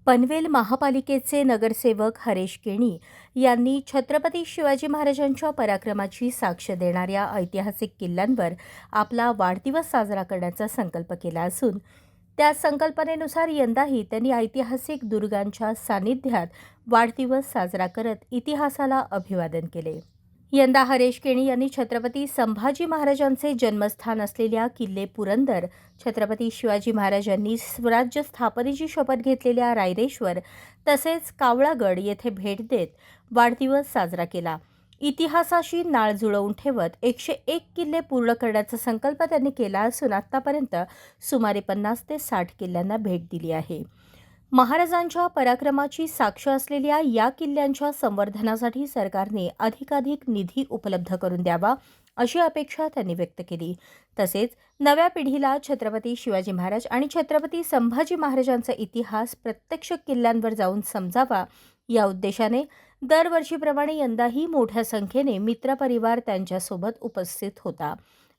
पनवेल महापालिकेचे नगरसेवक हरेश केणी यांनी छत्रपती शिवाजी महाराजांच्या पराक्रमाची साक्ष देणाऱ्या ऐतिहासिक किल्ल्यांवर आपला वाढदिवस साजरा करण्याचा संकल्प केला असून त्या संकल्पनेनुसार यंदाही त्यांनी ऐतिहासिक दुर्गांच्या सानिध्यात वाढदिवस साजरा करत इतिहासाला अभिवादन केले। यंदा हरेश केणी यांनी छत्रपती संभाजी महाराजांचे जन्मस्थान असलेल्या किल्ले पुरंदर, छत्रपती शिवाजी महाराजांनी स्वराज्य स्थापनेची शपथ घेतलेल्या रायरेश्वर तसेच कावळागड येथे भेट देत वाढदिवस साजरा केला। इतिहासाशी नाळ जुळवून ठेवत 101 किल्ले पूर्ण करण्याचा संकल्प त्यांनी केला असून आतापर्यंत सुमारे 50 ते 60 किल्ल्यांना भेट दिली आहे। महाराजांच्या पराक्रमाची साक्ष असलेल्या या किल्ल्यांच्या संवर्धनासाठी सरकारने अधिकाधिक निधी उपलब्ध करून द्यावा अशी अपेक्षा त्यांनी व्यक्त केली। तसेच नव्या पिढीला छत्रपती शिवाजी महाराज आणि छत्रपती संभाजी महाराजांचा इतिहास प्रत्यक्ष किल्ल्यांवर जाऊन समजावा या उद्देशाने दरवर्षीप्रमाणे यंदाही मोठ्या संख्येने मित्रपरिवार त्यांच्यासोबत उपस्थित होता।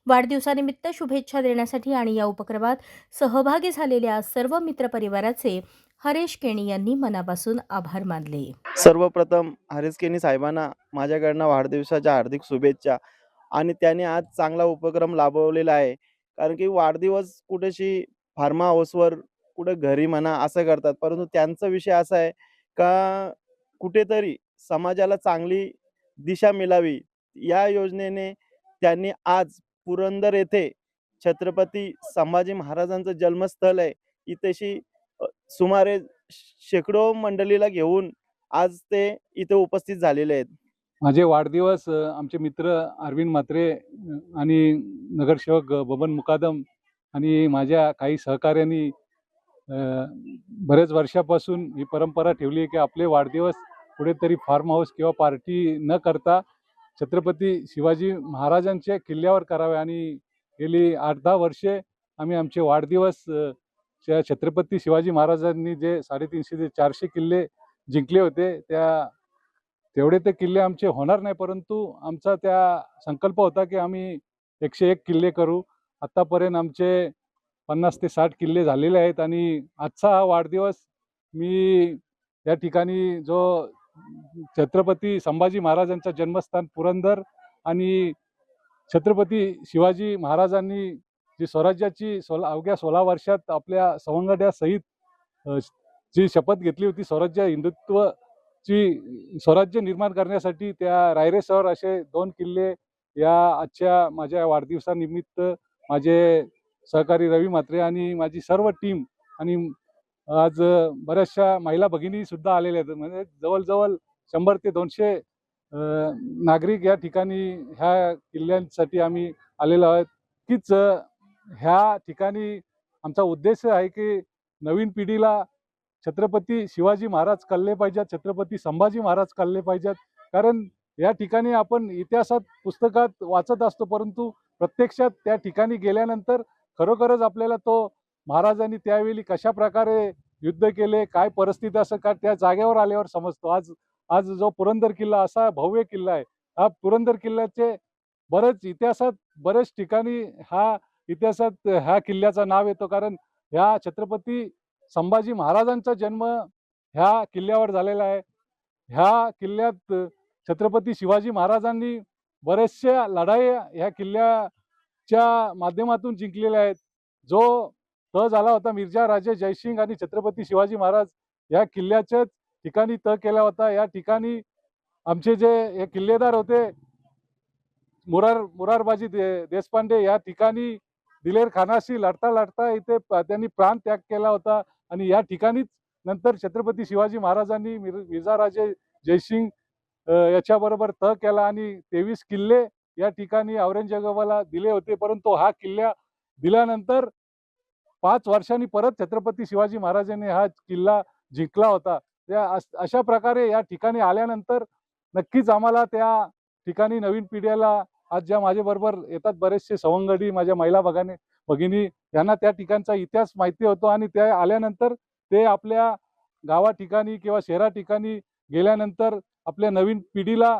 वाढदिवसानिमित्त शुभेच्छा देण्यासाठी आणि या उपक्रमात सहभागी झालेल्या सर्व मित्रपरिवाराचे हरेश केणी यांनी मनापासून आभार मानले। सर्वप्रथम हरेश केणी साहेबांना माझ्याकडनं वाढदिवसाच्या हार्दिक शुभेच्छा। आणि त्याने आज चांगला उपक्रम राबवलेला आहे, कारण की वाढदिवस कुठेशी फार्म हाऊसवर कुठे घरी म्हणा असं करतात, परंतु त्यांचा विषय असा आहे का कुठेतरी समाजाला चांगली दिशा मिळावी या योजनेने त्यांनी आज पुरंदर येथे छत्रपती संभाजी महाराजांचं जन्मस्थळ आहे इथेशी सुमारे शेकडो मंडळीला घेऊन आज ते इथे उपस्थित झालेले आहेत। माझे वाढदिवस आमचे मित्र अरविंद म्हात्रे आणि नगरसेवक बबन मुकादम आणि माझ्या काही सहकार्यांनी बरेच वर्षापासून ही परंपरा ठेवली आहे की आपले वाढदिवस कुठेतरी फार्म हाऊस किंवा पार्टी न करता छत्रपती शिवाजी महाराजांच्या किल्ल्यावर करावे। आणि गेली 8-10 वर्षे आम्ही आमचे वाढदिवस छत्रपती शिवाजी महाराजांनी जे 350 ते 400 किल्ले जिंकले होते तेवढे ते किल्ले आमचे होणार नाही, परंतु आमचा त्या संकल्प होता की आम्ही 101 किल्ले करू। आत्तापर्यंत आमचे 50 ते 60 किल्ले झालेले आहेत। आणि आजचा हा वाढदिवस मी या ठिकाणी जो छत्रपती संभाजी महाराजांचं जन्मस्थान पुरंदर आणि छत्रपती शिवाजी महाराजांनी जी स्वराज्याची अवघ्या 16 वर्षात आपल्या सवंगड्यासहित जी शपथ घेतली होती स्वराज्य हिंदुत्वची स्वराज्य निर्माण करण्यासाठी, त्या रायरेश्वर असे 2 किल्ले या आजच्या माझ्या वाढदिवसानिमित्त माझे सहकारी रवी म्हात्रे आणि माझी सर्व टीम आणि आज बऱ्याचशा महिला भगिनी सुद्धा आलेल्या आहेत। म्हणजे जवळजवळ 100 ते 200 नागरिक या ठिकाणी ह्या किल्ल्यांसाठी आम्ही आलेलो आहोत। कीच ह्या ठिकाणी आमचा उद्देश आहे की नवीन पिढीला छत्रपती शिवाजी महाराज कळले पाहिजेत, छत्रपती संभाजी महाराज कळले पाहिजेत। कारण या ठिकाणी आपण इतिहासात पुस्तकात वाचत असतो, परंतु प्रत्यक्षात त्या ठिकाणी गेल्यानंतर खरोखरच आपल्याला तो महाराजांनी त्यावेळी कशा प्रकारे युद्ध केले, काय परिस्थिती असं का त्या जागेवर आल्यावर समजतो। आज जो पुरंदर किल्ला असा भव्य किल्ला आहे, हा पुरंदर किल्ल्याचे बरेच ठिकाणी इतिहासात ह्या किल्ल्याचं नाव येतो, कारण ह्या छत्रपती संभाजी महाराजांचा जन्म ह्या किल्ल्यावर झालेला आहे। ह्या किल्ल्यात छत्रपती शिवाजी महाराजांनी बरेचशा लढाई ह्या किल्ल्याच्या माध्यमातून जिंकलेल्या आहेत। जो तह झाला होता मिर्झा राजे जयसिंग आणि छत्रपती शिवाजी महाराज या किल्ल्याच्याच ठिकाणी तह केला होता। या ठिकाणी आमचे जे हे किल्लेदार होते मुरारबाजी देशपांडे, या ठिकाणी दिलेर खानाशी लढता इथे त्यांनी प्राण त्याग केला होता। आणि या ठिकाणीच नंतर छत्रपती शिवाजी महाराजांनी मिर्झा राजे जयसिंग याच्याबरोबर तह केला आणि 23 किल्ले या ठिकाणी औरंगजेबाला दिले होते। परंतु हा किल्ला दिल्यानंतर 5 वर्षांनी परत छत्रपती शिवाजी महाराजांनी हा किल्ला जिंकला होता। अशा प्रकारे या ठिकाणी आल्यानंतर नक्कीच आम्हाला त्या ठिकाणी नवीन पिढीला, आज ज्या माझ्याबरोबर येतात बरेचसे सवंगडी माझ्या महिला भगिनी, यांना त्या ठिकाणचा इतिहास माहिती होतो आणि त्या आल्यानंतर ते आपल्या गावा ठिकाणी किंवा शहरा ठिकाणी गेल्यानंतर आपल्या नवीन पिढीला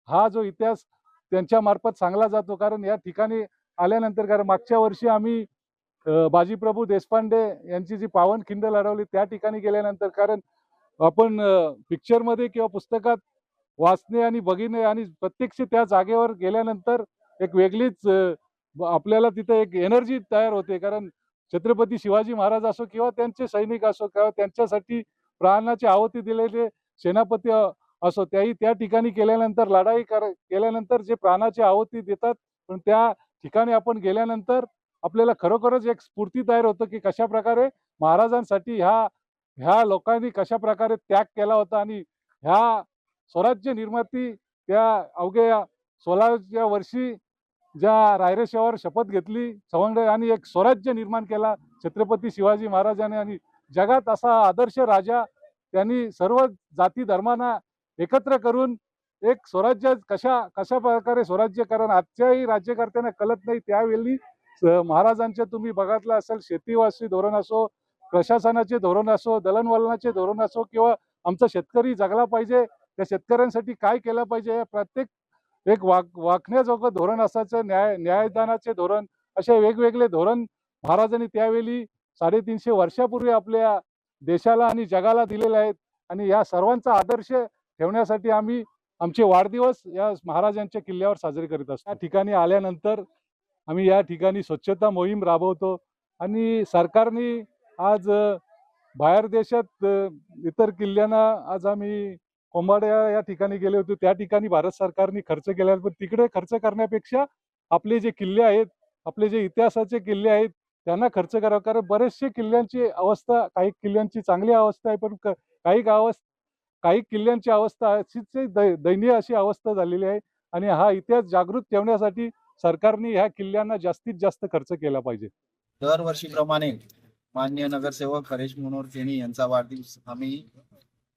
हा जो इतिहास त्यांच्या मार्फत सांगला जातो। कारण या ठिकाणी आल्यानंतर, कारण मागच्या वर्षी आम्ही बाजीप्रभू देशपांडे यांची जी पावनखिंड लढवली त्या ठिकाणी गेल्यानंतर, कारण आपण पिक्चरमध्ये किंवा पुस्तकात वाचणे आणि बघणे आणि प्रत्यक्ष त्या जागेवर गेल्यानंतर एक वेगळीच आपल्याला तिथे एक एनर्जी तयार होते. कारण छत्रपती शिवाजी महाराज असो किंवा त्यांचे सैनिक असो किंवा त्यांच्यासाठी प्राणाची आहुती दिलेले सेनापती असो, त्याही त्या ठिकाणी केल्यानंतर केल्यानंतर जे प्राणाची आहुती देतात, पण त्या ठिकाणी आपण गेल्यानंतर आपल्याला खरोखरच एक स्फूर्ती तयार होतं की कशा प्रकारे महाराजांसाठी ह्या लोकांनी कशा प्रकारे त्याग केला होता आणि ह्या स्वराज्य निर्माती त्या अवघ्या 16व्या वर्षी ज्या रायरेश्वरावर शपथ घेतली सवंग आणि एक स्वराज्य निर्माण केला छत्रपती शिवाजी महाराजांनी, आणि जगात असा आदर्श राजा त्यांनी सर्व जाती धर्मांना एकत्र करून एक स्वराज्य कशा प्रकारे स्वराज्य, कारण आजच्याही राज्यकर्त्यांना कळत नाही त्यावेळी महाराजांचे तुम्ही बघितलं असेल शेतीवासी धोरण असो, प्रशासनाचे धोरण असो, दळणवळणाचे धोरण असो किंवा आमचा शेतकरी जगला पाहिजे त्या शेतकऱ्यांसाठी काय केलं पाहिजे, प्रत्येक एक वाकण्याजोगं धोरण असायचं, न्यायदानाचे धोरण, असे वेगवेगळे धोरण महाराजांनी त्यावेळी 350 वर्षापूर्वी आपल्या देशाला आणि जगाला दिलेले आहेत. आणि या सर्वांचा आदर्श ठेवण्यासाठी आम्ही आमचे वाढदिवस या महाराजांच्या किल्ल्यावर साजरे करीत असतो. या ठिकाणी आल्यानंतर आम्ही या ठिकाणी स्वच्छता मोहीम राबवतो आणि सरकारने आज बाहेर देशात इतर किल्ल्यांना आज आम्ही कोंबाड्या या ठिकाणी गेले होते, त्या ठिकाणी भारत सरकारने खर्च केला, पण तिकडे खर्च करण्यापेक्षा आपले जे किल्ले आहेत, आपले जे इतिहासाचे किल्ले आहेत त्यांना खर्च करावा. कारण बरेचसे किल्ल्यांची अवस्था, काही किल्ल्यांची चांगली अवस्था आहे, पण काही किल्ल्यांची अवस्था अशीच दयनीय अशी अवस्था झालेली आहे. आणि हा इतिहास जागृत ठेवण्यासाठी सरकारने ह्या किल्ल्यांना जास्तीत जास्त खर्च केला पाहिजे. दरवर्षीप्रमाणे माननीय नगरसेवक हरेश मनोहर केणी यांचा वाढदिवस आम्ही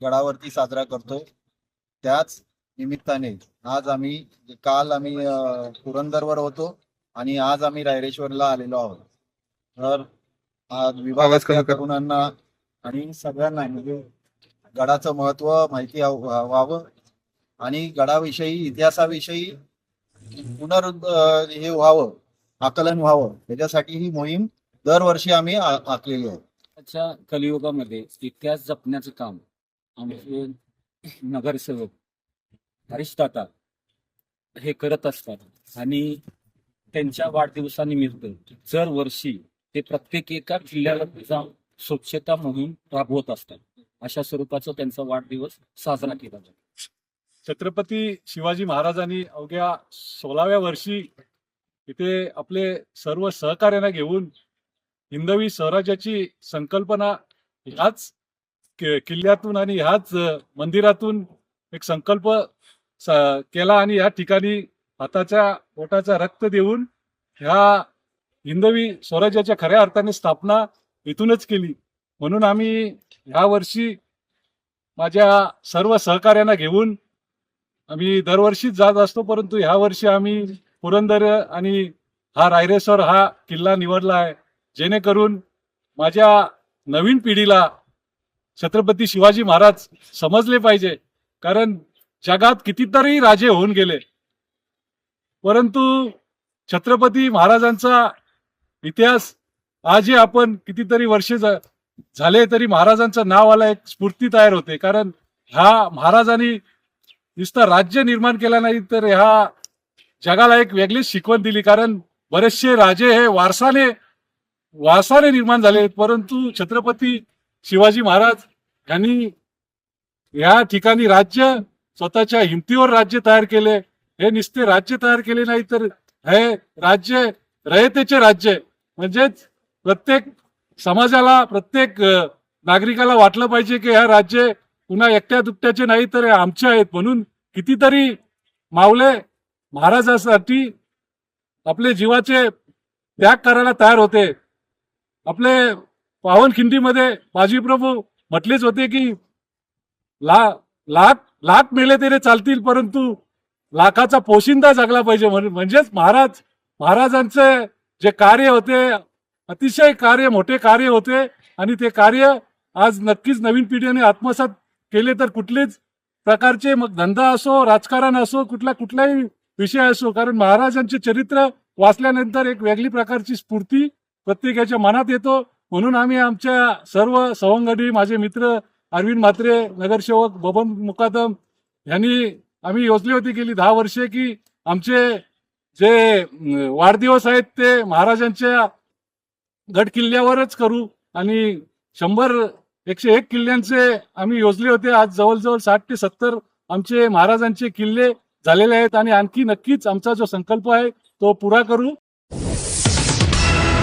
गडावरती साजरा करतो. त्याच निमित्ताने काल आम्ही पुरंदरवर होतो आणि आज आम्ही रायरेश्वरला आलेलो आहोत. तर आज विभागातल्या तरुणांना आणि सगळ्यांना म्हणजे गडाचं महत्व माहिती व्हावं आणि गडाविषयी, इतिहासाविषयी हे व्हावं, आकलन व्हावं, त्याच्यासाठी ही मोहीम दरवर्षी आम्ही आखलेली आहे. आजच्या कलियुगामध्ये इतिहास जपण्याचं काम आमचे नगरसेवक हरीश दादा हे करत असतात आणि त्यांच्या वाढदिवसानिमित्त दरवर्षी ते प्रत्येक एका किल्ल्याला जाऊन स्वच्छता मोहीम राबवत असतात. अशा स्वरूपाचा त्यांचा वाढदिवस साजरा केला जातो. छत्रपती शिवाजी महाराजांनी अवघ्या 16व्या वर्षी इथे आपले सर्व सहकार्यांना घेऊन हिंदवी स्वराज्याची संकल्पना ह्याच किल्ल्यातून आणि ह्याच मंदिरातून एक संकल्प केला आणि या ठिकाणी हाताच्या पोटाचा रक्त देऊन ह्या हिंदवी स्वराज्याच्या खऱ्या अर्थाने स्थापना इथूनच केली. म्हणून आम्ही ह्या वर्षी माझ्या सर्व सहकार्यांना घेऊन आम्ही दरवर्षीच जात असतो, परंतु ह्या वर्षी आम्ही पुरंदर आणि हा रायरेश्वर हा किल्ला निवडला आहे, जेणेकरून माझ्या नवीन पिढीला छत्रपती शिवाजी महाराज समजले पाहिजे. कारण जगात कितीतरी राजे होऊन गेले, परंतु छत्रपती महाराजांचा इतिहास आजही आपण कितीतरी वर्ष झाले तरी महाराजांचं नाव आला एक स्फूर्ती तयार होते. कारण ह्या महाराजांनी नुसतं राज्य निर्माण केलं नाही, तर ह्या जगाला एक वेगळीच शिकवण दिली. कारण बरेचसे राजे हे वारसाने निर्माण झाले, परंतु छत्रपती शिवाजी महाराज यांनी या ठिकाणी राज्य स्वतःच्या हिमतीवर राज्य तयार केले. हे नुसते राज्य तयार केले नाही, तर हे राज्य रयतेचे राज्य, म्हणजेच प्रत्येक समाजाला, प्रत्येक नागरिकाला वाटलं पाहिजे की हे राज्य पुन्हा एकट्या दुकट्याचे नाही तर आमचे आहेत. म्हणून कितीतरी मावळे महाराजांसाठी आपले जीवाचे त्याग करायला तयार होते. आपले पावनखिंडीमध्ये बाजीप्रभू म्हटलेच होते की लाख मेले तरी चालतील, परंतु लाखाचा पोशिंदा जगला पाहिजे. म्हणजेच महाराजांचे जे कार्य होते अतिशय मोठे कार्य होते आणि ते कार्य आज नक्कीच नवीन पिढीने आत्मसात केले. तर कुठलेच प्रकारचे मग धंदा असो, राजकारण असो, कुठलाही विषय असो, कारण महाराजांचे चरित्र वाचल्यानंतर एक वेगळी प्रकारची स्फूर्ती प्रत्येकाच्या मनात येतो. म्हणून आम्ही आमच्या सर्व सवंगडी, माझे मित्र अरविंद म्हात्रे, नगरसेवक बबन मुकादम यांनी आम्ही योजली होती गेली 10 वर्षे की आमचे जे वाढदिवस आहेत ते महाराजांच्या गड किल्ल्यावरच करू आणि 101 किल्ल्यांचे आम्ही योजले होते. आज जवळजवळ 60 ते 70 आमचे महाराजांचे किल्ले झालेले आहेत आणि आणखी नक्कीच आमचा जो संकल्प आहे तो पुरा करू.